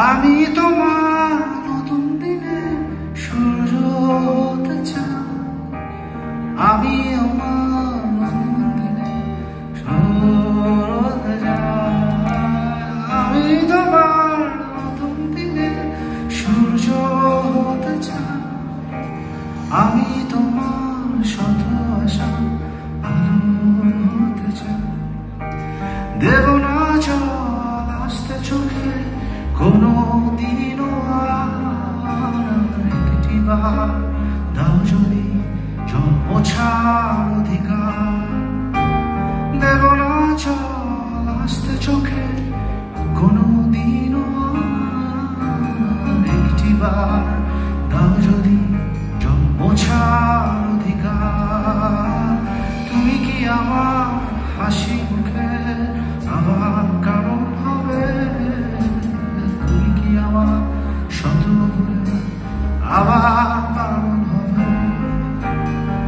আমি তোমার নতুন দিনে সূর্য হতে চাই। আমি আমার নতুন দিনে সূর্য হতে চাই। আমি তোমার নতুন দিনে সূর্য হতে চাই। আমি তোমার শত আশা আলো হতে চাই। দেব না জল আসতে চোখে কোনো দিনও একটিবার দাও যদি জল মোছার অধিকার। দেব না জল আসতে চোখে কোনো দিনও একটিবার দাও যদি জল মোছার অধিকার। তুমি কি আমার হাসি মুখে আবার কারণ হবে? তুমি কি আমার শত আবার